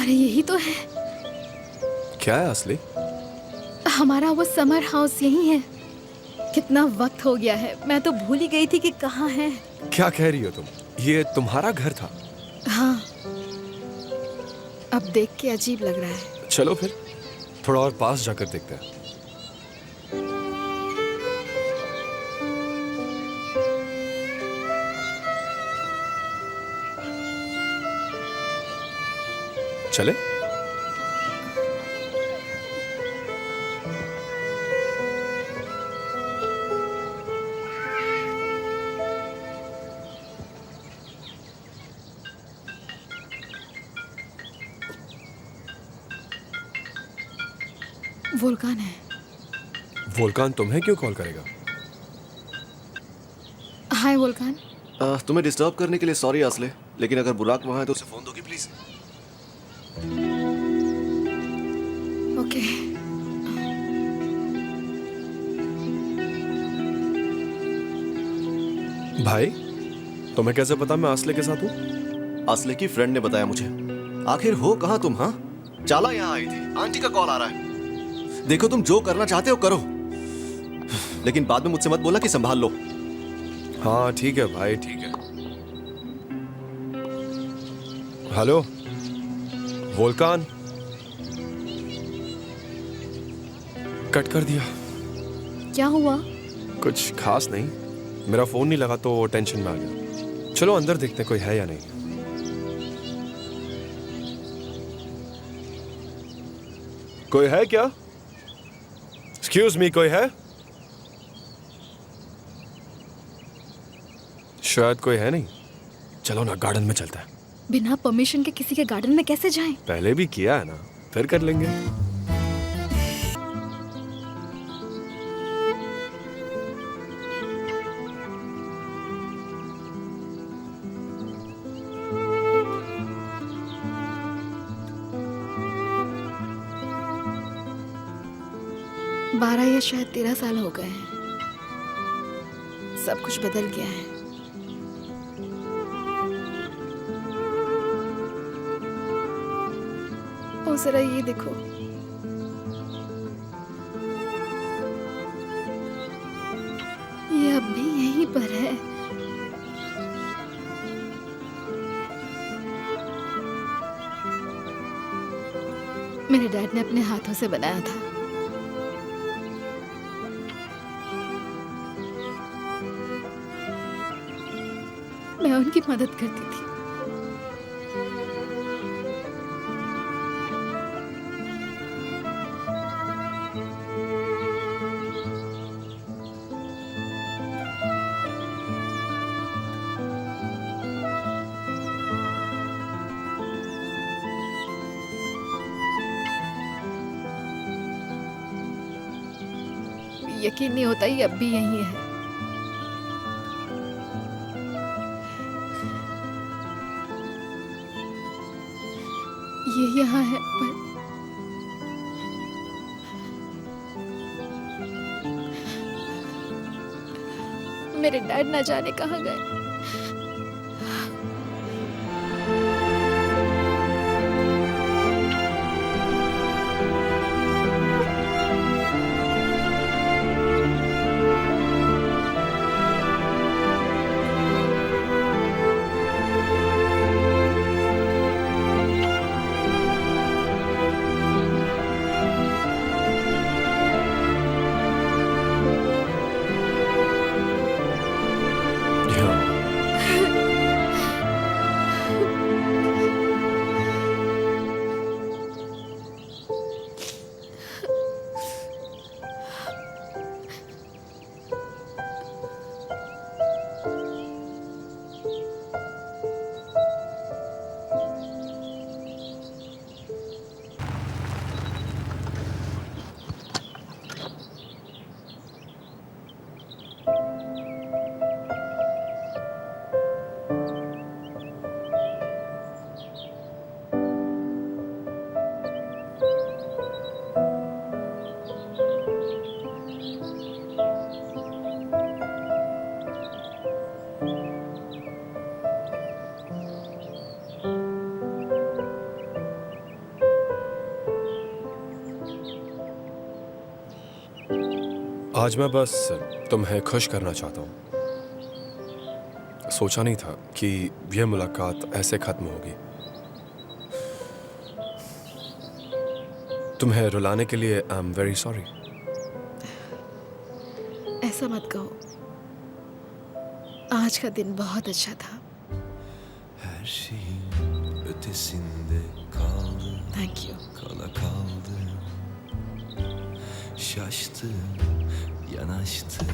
अरे यही तो है, क्या है असली? हमारा वो समर हाउस यही है। कितना वक्त हो गया है, मैं तो भूल ही गई थी कि कहाँ है। क्या कह रही हो तुम? ये तुम्हारा घर था? हाँ, अब देख के अजीब लग रहा है। चलो फिर थोड़ा और पास जाकर देखते हैं। चले? वोल्कान है। वोल्कान तुम्हें क्यों कॉल करेगा? हाय वोल्कान। तुम्हें डिस्टर्ब करने के लिए सॉरी आसले, लेकिन अगर बुराक वहां है तो उसे फोन दोगी प्लीज। ओके। भाई, तुम्हें कैसे पता मैं असले के साथ हूँ? आसले की फ्रेंड ने बताया मुझे। आखिर हो कहाँ तुम? हाँ, चाला यहाँ आई थी, आंटी का कॉल आ रहा है। देखो तुम जो करना चाहते हो करो, लेकिन बाद में मुझसे मत बोला कि संभाल लो। हाँ ठीक है भाई, ठीक है। Hello Volkan. कट कर दिया। क्या हुआ? कुछ खास नहीं, मेरा फोन नहीं लगा तो टेंशन में आ गया। चलो अंदर देखते हैं कोई है या नहीं। कोई है क्या? एक्सक्यूज मी, कोई है? शायद कोई है नहीं। चलो ना, गार्डन में चलते हैं। बिना परमिशन के किसी के गार्डन में कैसे जाएं? पहले भी किया है ना, फिर कर लेंगे। बारह या शायद 13 साल हो गए हैं। सब कुछ बदल गया है। ओ जरा ये देखो, ये अब भी यहीं पर है। मेरे डैड ने अपने हाथों से बनाया था। मैं उनकी मदद करती थी। यकीन नहीं होता ये अब भी यही है। ये यहाँ है, पर मेरे डैड ना जाने कहाँ गए। हाँ। आज मैं बस तुम्हें खुश करना चाहता हूँ। सोचा नहीं था कि यह मुलाकात ऐसे खत्म होगी। तुम्हें रुलाने के लिए आई एम वेरी सॉरी। ऐसा मत कहो, आज का दिन बहुत अच्छा था। Her şeyin ötesinde kaldım, thank you. kala kaldım. Şaştım, yanaştım.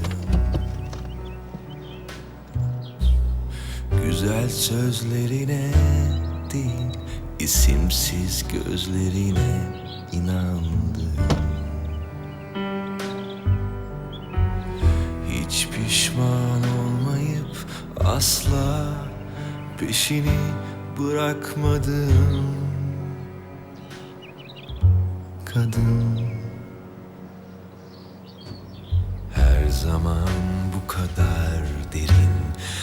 Güzel sözlerine değil, isimsiz gözlerine inandım. Hiç pişman olmayıp asla peşini bırakmadım. Kadın, her zaman bu kadar derin,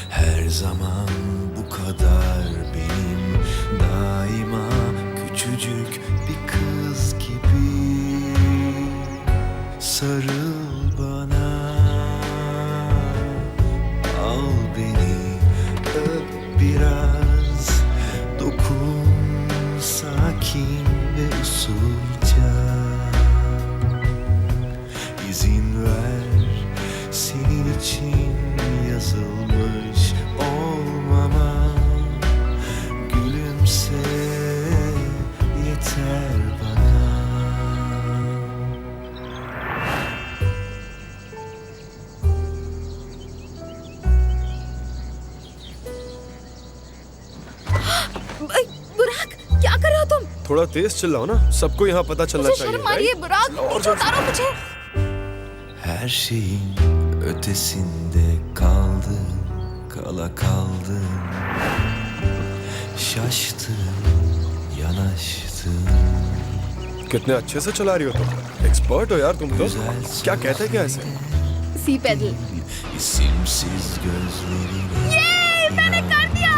her zaman bu kadar benim, daima küçücük bir kız gibi. Sarıl bana, al beni, öp biraz, dokun sakin ve usulca. İzin ver, senin için yazılmış olmama. Gülümse, yeter bana. बुराक, क्या कर रहे हो तुम? थोड़ा तेज चिल्लाओ ना, सबको यहाँ पता चलना मुझे चाहिए। शर्म आ रही है right? बुराक, चिल्लाओ और नीचे जोर से। उतारो मुझे। Her şeyin ötesinde kaldım, kala kaldım. Şaştım, yanaştım. कितने अच्छे से चला रही हो तुम। एक्सपर्ट हो यार तुम तो। क्या कहते हैं क्या ऐसे? सी पेडल। İsimsiz gözlerine मैंने कर दिया।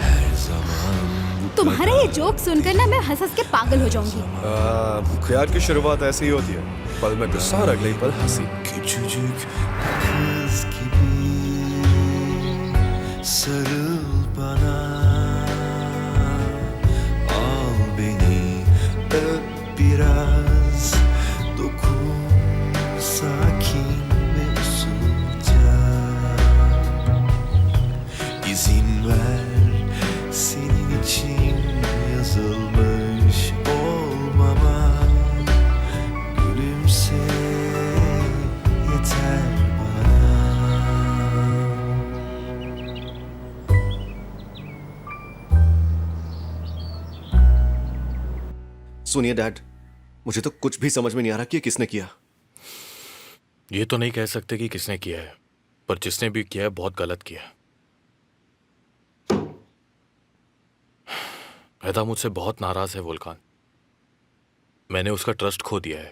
her zaman bu तुम्हारा ये जोक सुनकर ना मैं हंस हंस के पागल हो जाऊंगी। ख्याल की शुरुआत ऐसे ही होती है। पल में गुस्सा और अगले ही पल हंसी। küçücük kız gibi. Sarıl bana, al beni, öp biraz, dokun sakin ve usulca. İzin ver, senin için yazılmış olmama. Gülümse, yeter bana. सुनिए डैड, मुझे तो कुछ भी समझ में नहीं आ रहा कि ये किसने किया। ये तो नहीं कह सकते कि किसने किया है, पर जिसने भी किया है बहुत गलत किया है। ऐदा मुझसे बहुत नाराज है वोल्कान। मैंने उसका ट्रस्ट खो दिया है।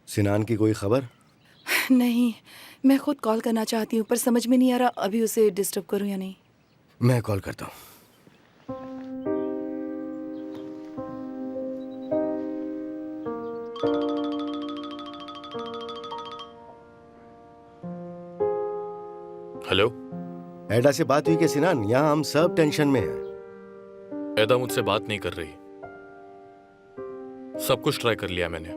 सिनान की कोई खबर? नहीं, मैं खुद कॉल करना चाहती हूँ पर समझ में नहीं आ रहा अभी उसे डिस्टर्ब करूँ या नहीं। मैं कॉल करता हूँ। हेलो, एडा से बात हुई कि सिनान? यहाँ हम सब टेंशन में हैं। ऐदा मुझसे बात नहीं कर रही। सब कुछ ट्राई कर लिया मैंने,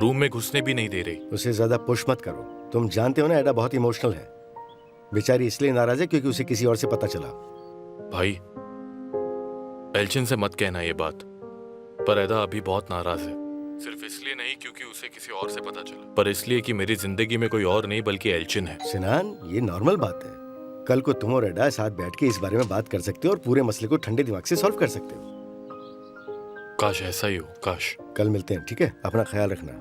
रूम में घुसने भी नहीं दे रही। उसे ज्यादा पुश मत करो। तुम जानते हो ना एडा बहुत इमोशनल है। बेचारी इसलिए नाराज है क्योंकि उसे किसी और से पता चला। भाई, एल्चिन से मत कहना ये बात, पर ऐदा अभी बहुत नाराज है। सिर्फ इसलिए नहीं क्योंकि उसे किसी और से पता चला, पर इसलिए कि मेरी जिंदगी में कोई और नहीं बल्कि एल्चिन है। सिनान, ये नॉर्मल बात है। कल को तुम और एडा साथ बैठ के इस बारे में बात कर सकते हो और पूरे मसले को ठंडे दिमाग से सॉल्व कर सकते हो। काश ऐसा ही हो, काश। कल मिलते हैं, ठीक है? अपना ख्याल रखना।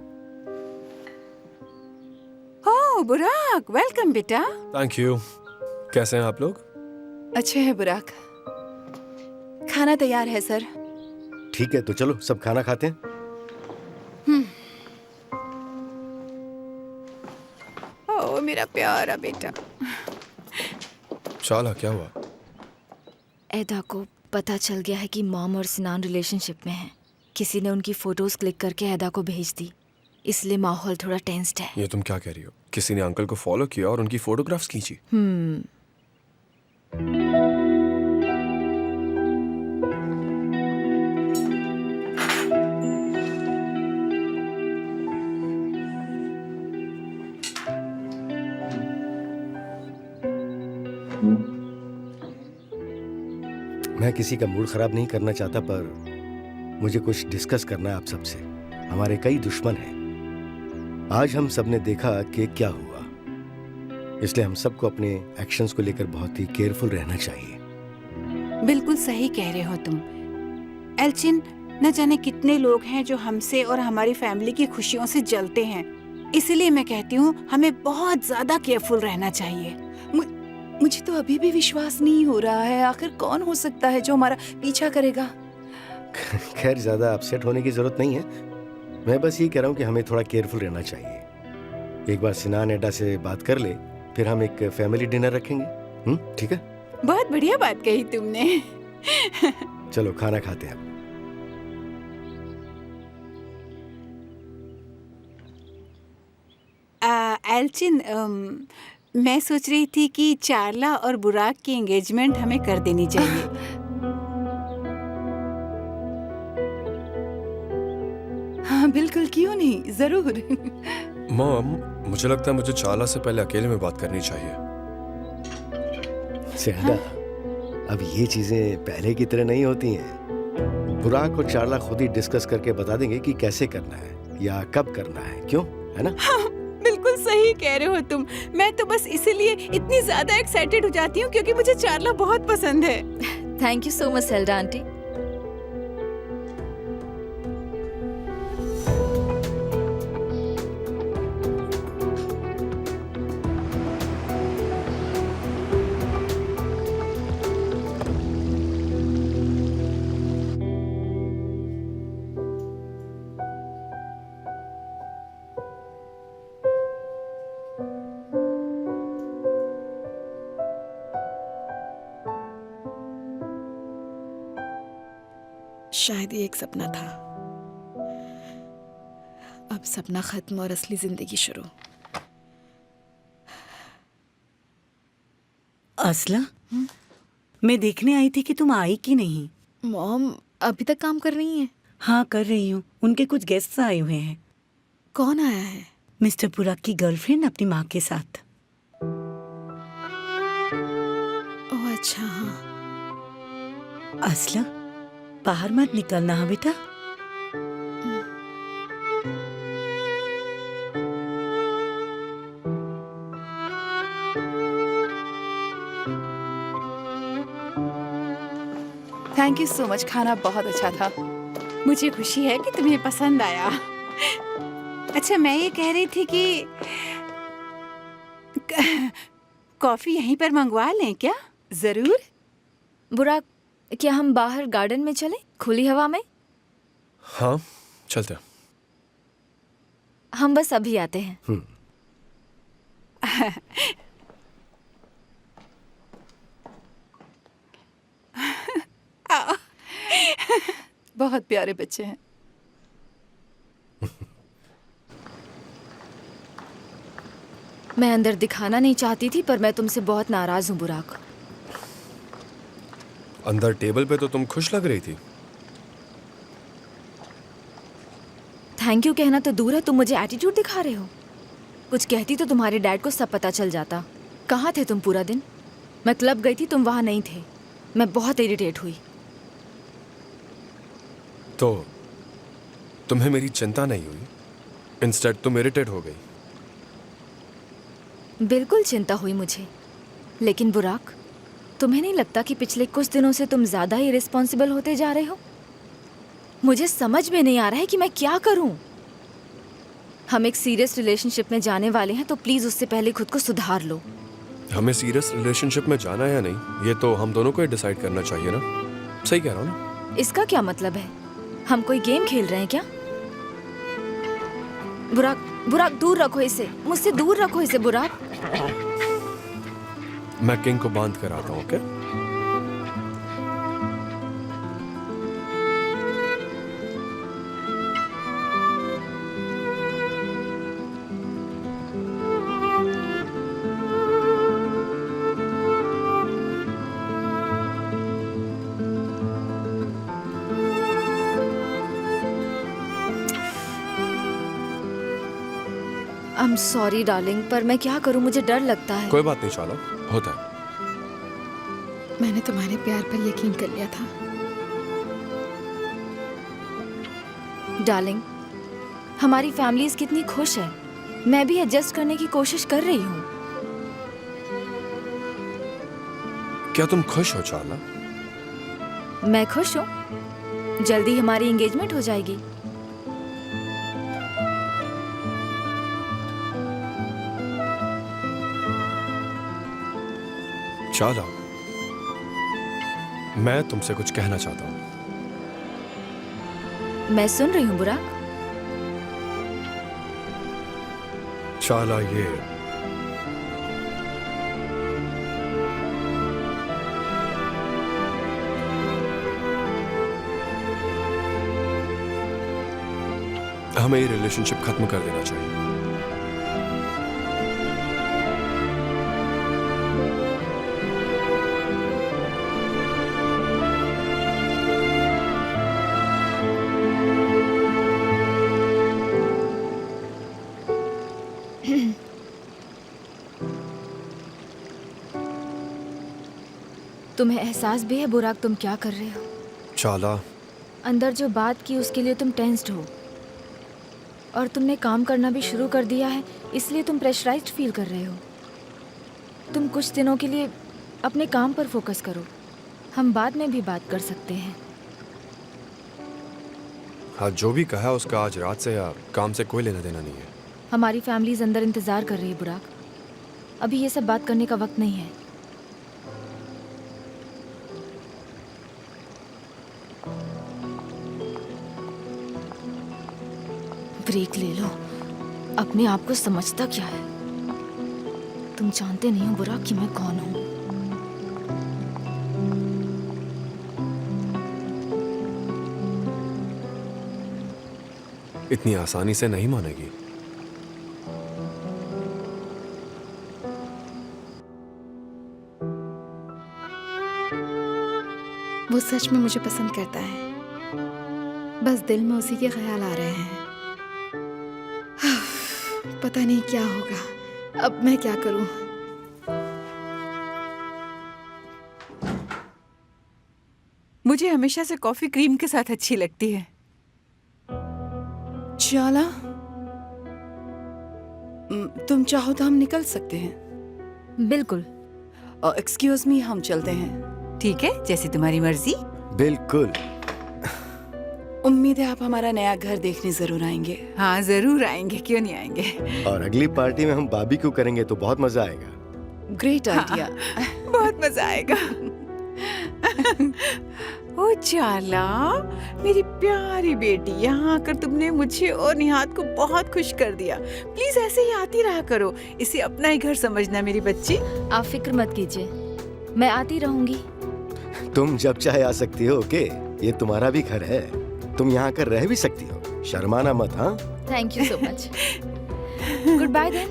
ओह बुराक, वेलकम बेटा। Thank you. कैसे हैं आप लोग? अच्छे हैं बुराक। खाना तैयार है सर। ठीक है, तो चलो सब खाना खाते हैं। ओह मेरा प्यारा बेटा। चाला, क्या हुआ? ऐदा को पता चल गया है कि मॉम और सिनान रिलेशनशिप में हैं। किसी ने उनकी फोटोज क्लिक करके अदा को भेज दी, इसलिए माहौल थोड़ा टेंस्ड है। ये तुम क्या कह रही हो? किसी ने अंकल को फॉलो किया और उनकी फोटोग्राफ्स खींची? मैं किसी का मूड खराब नहीं करना चाहता, पर मुझे कुछ डिस्कस करना है आप सबसे। हमारे कई दुश्मन हैं। आज हम सबने देखा कि क्या हुआ, इसलिए हम सबको अपने एक्शंस को लेकर बहुत ही केयरफुल रहना चाहिए। बिल्कुल सही कह रहे हो तुम एल्चिन। न जाने कितने लोग हैं जो हमसे और हमारी फैमिली की खुशियों से जलते हैं, इसलिए मैं कहती हूँ हमें बहुत ज्यादा केयरफुल रहना चाहिए। मुझे तो अभी भी विश्वास नहीं हो रहा है, आखिर कौन हो सकता है जो हमारा पीछा करेगा। खैर, ज्यादा अपसेट होने की जरूरत नहीं है। मैं बस ये कह रहा हूँ कि हमें थोड़ा केयरफुल रहना चाहिए। एक बार सिनान एडा से बात कर ले, फिर हम एक फैमिली डिनर रखेंगे। ठीक है? बहुत बढ़िया बात कही तुमने। चलो खाना खाते हैं अब। एल्चिन, मैं सोच रही थी कि चार्ला और बुराक की एंगेजमेंट हमें कर देनी चाहिए। हाँ बिल्कुल, क्यों नहीं, जरूर। मॉम, मुझे लगता है मुझे चार्ला से पहले अकेले में बात करनी चाहिए। सेहना, अब ये चीजें पहले की तरह नहीं होती हैं। बुराक और चार्ला खुद ही डिस्कस करके बता देंगे कि कैसे करना है या कब करना है, क्यों? है ना? हाँ, बिल्कुल सही कह रहे हो तुम। मैं तो बस इसीलिए इतनी ज्यादा एक्साइटेड हो जाती हूँ क्योंकि मुझे चार्ला बहुत पसंद है। Thank you so much Selda aunty. शायद ये एक सपना था। अब सपना खत्म और असली जिंदगी शुरू। असला, मैं देखने आई थी कि तुम आई कि नहीं। मॉम अभी तक काम कर रही हैं? हाँ कर रही हूँ। उनके कुछ गेस्ट्स आए हुए हैं। कौन आया है? मिस्टर बुराक की गर्लफ्रेंड अपनी माँ के साथ। ओह अच्छा। हाँ असला, बाहर मत निकलना हाँ बेटा। थैंक यू सो मच, खाना बहुत अच्छा था। मुझे खुशी है कि तुम्हें पसंद आया। अच्छा, मैं ये कह रही थी कि कॉफी यहीं पर मंगवा लें क्या? जरूर। बुराक, क्या हम बाहर गार्डन में चलें, खुली हवा में? हाँ चलते हैं। हम बस अभी आते हैं। बहुत प्यारे बच्चे हैं। मैं अंदर दिखाना नहीं चाहती थी, पर मैं तुमसे बहुत नाराज हूँ बुराक। अंदर टेबल पे तो तुम खुश लग रही थी। थैंक यू कहना तो दूर है, तुम मुझे एटीट्यूड दिखा रहे हो। कुछ कहती तो तुम्हारे डैड को सब पता चल जाता। कहाँ थे तुम पूरा दिन? मैं क्लब गई थी, तुम वहाँ नहीं थे। मैं बहुत इरिटेट हुई। तो तुम्हें मेरी चिंता नहीं हुई, इंस्टेड तुम इरिटेट हो गई। बिल्कुल चिंता हुई मुझे। लेकिन बुराक, तुम्हें नहीं लगता कि पिछले कुछ दिनों से तुम ज्यादा ही रिस्पॉन्सिबल होते जा रहे हो? मुझे समझ में नहीं आ रहा है कि मैं क्या करूं। हम एक सीरियस रिलेशनशिप में जाने वाले हैं, तो प्लीज उससे पहले खुद को सुधार लो। हमें सीरियस रिलेशनशिप में जाना है या नहीं, ये तो हम दोनों को ही डिसाइड करना चाहिए ना। सही कह रहा हूँ ना? इसका क्या मतलब है? हम कोई गेम खेल रहे हैं क्या? बुराक, बुराक दूर रखो इसे, मुझसे दूर रखो इसे बुराक। मैं किंग को बांध कर आता हूँ, okay? I am sorry darling, पर मैं क्या करूं, मुझे डर लगता है। कोई बात नहीं चाला, होता है। मैंने तुम्हारे प्यार पर यकीन कर लिया था। डार्लिंग, हमारी फैमिलीज कितनी खुश है, मैं भी एडजस्ट करने की कोशिश कर रही हूँ। क्या तुम खुश हो चाला? मैं खुश हूँ, जल्दी हमारी एंगेजमेंट हो जाएगी। चाला, मैं तुमसे कुछ कहना चाहता हूँ। मैं सुन रही हूँ बुराक। चाला, ये हमें ये रिलेशनशिप खत्म कर देना चाहिए। तुम्हें एहसास भी है बुराक तुम क्या कर रहे हो? चाला, अंदर जो बात की उसके लिए तुम टेंस्ड हो, और तुमने काम करना भी शुरू कर दिया है, इसलिए तुम प्रेशराइज्ड फील कर रहे हो। तुम कुछ दिनों के लिए अपने काम पर फोकस करो, हम बाद में भी बात कर सकते हैं। हाँ, जो भी कहा उसका आज रात से या काम से कोई लेना देना नहीं है। हमारी फैमिलीज अंदर इंतजार कर रही है बुराक, अभी ये सब बात करने का वक्त नहीं है। ब्रेक ले लो, अपने आप को समझता क्या है? तुम जानते नहीं हो बुराक कि मैं कौन हूं। इतनी आसानी से नहीं मानेगी। वो सच में मुझे पसंद करता है, बस दिल में उसी के ख्याल आ रहे हैं। पता नहीं क्या होगा, अब मैं क्या करूं? मुझे हमेशा से कॉफी क्रीम के साथ अच्छी लगती है। चाला, तुम चाहो तो हम निकल सकते हैं। बिल्कुल। एक्सक्यूज मी, हम चलते हैं। ठीक है, जैसे तुम्हारी मर्जी। बिल्कुल। उम्मीद है आप हमारा नया घर देखने जरूर आएंगे। हाँ, जरूर आएंगे, क्यों नहीं आएंगे। और अगली पार्टी में हम बारबेक्यू करेंगे तो बहुत मजा आएगा। Great idea. बहुत मजा आएगा। ओ चाला, मेरी प्यारी बेटी, यहाँ आकर तुमने मुझे और निहाद को बहुत खुश कर दिया। प्लीज ऐसे ही आती रहा करो, इसे अपना ही घर समझना मेरी बच्ची। आप फिक्र मत कीजिए, मैं आती रहूंगी। तुम जब चाहे आ सकती हो। ओके, ये तुम्हारा भी घर है, तुम यहाँ आकर रह भी सकती हो, शर्माना मत। हाँ, thank you so much. Good bye then.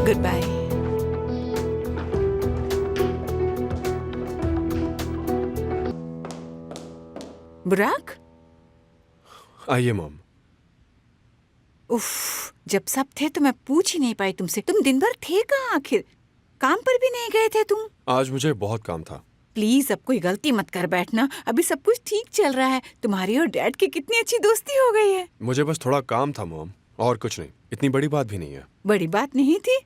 Good bye. बुराक, आइए मॉम। उफ, जब सब थे तो मैं पूछ ही नहीं पाई तुमसे, तुम दिन भर थे कहाँ आखिर? काम पर भी नहीं गए थे तुम? आज मुझे बहुत काम था। प्लीज अब कोई गलती मत कर बैठना, अभी सब कुछ ठीक चल रहा है। तुम्हारी और डैड की कितनी अच्छी दोस्ती हो गई है। मुझे बस थोड़ा काम था मॉम, और कुछ नहीं, इतनी बड़ी बात भी नहीं है। बड़ी बात नहीं थी?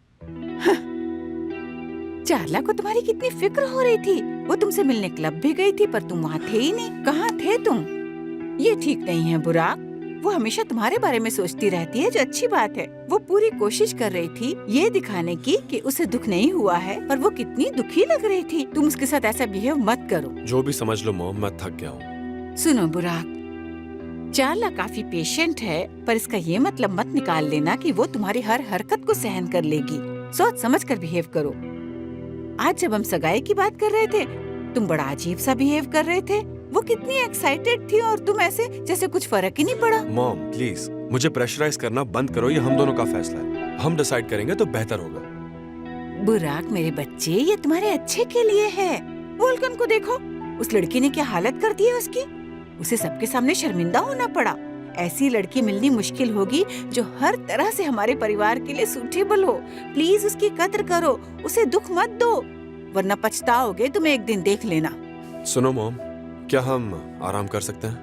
चारला को तुम्हारी कितनी फिक्र हो रही थी, वो तुमसे मिलने क्लब भी गई थी पर तुम वहाँ थे ही नहीं। कहाँ थे तुम? ये ठीक नहीं है बुराक, वो हमेशा तुम्हारे बारे में सोचती रहती है, जो अच्छी बात है। वो पूरी कोशिश कर रही थी ये दिखाने की कि उसे दुख नहीं हुआ है, पर वो कितनी दुखी लग रही थी। तुम उसके साथ ऐसा बिहेव मत करो। जो भी समझ लो मॉम, मैं थक गया हूँ। सुनो बुराक, चारला काफी पेशेंट है, पर इसका ये मतलब मत निकाल लेना कि वो तुम्हारी हर हरकत को सहन कर लेगी। सोच समझ कर बिहेव करो। आज जब हम सगाई की बात कर रहे थे, तुम बड़ा अजीब सा बिहेव कर रहे थे। वो कितनी एक्साइटेड थी और तुम ऐसे जैसे कुछ फर्क ही नहीं पड़ा। मॉम प्लीज, मुझे प्रेशराइज करना बंद करो, ये हम दोनों का फैसला है। हम डिसाइड करेंगे तो बेहतर होगा। बुराक मेरे बच्चे, ये तुम्हारे अच्छे के लिए है। वोल्कन को देखो, उस लड़की ने क्या हालत कर दी है उसकी। उसे सबके सामने शर्मिंदा होना पड़ा। ऐसी लड़की मिलनी मुश्किल होगी जो हर तरह से हमारे परिवार के लिए सूटेबल हो। प्लीज उसकी कद्र करो, उसे दुख मत दो, वरना पछताओगे। तुम एक दिन देख लेना। सुनो मॉम, क्या हम आराम कर सकते हैं?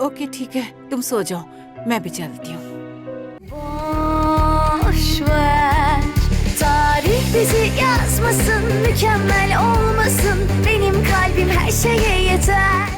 ओके ठीक है, तुम सो जाओ, मैं भी चलती हूँ। Boş ver, tarih bizi yazmasın, mükemmel olmasın, benim kalbim her şeye yeter.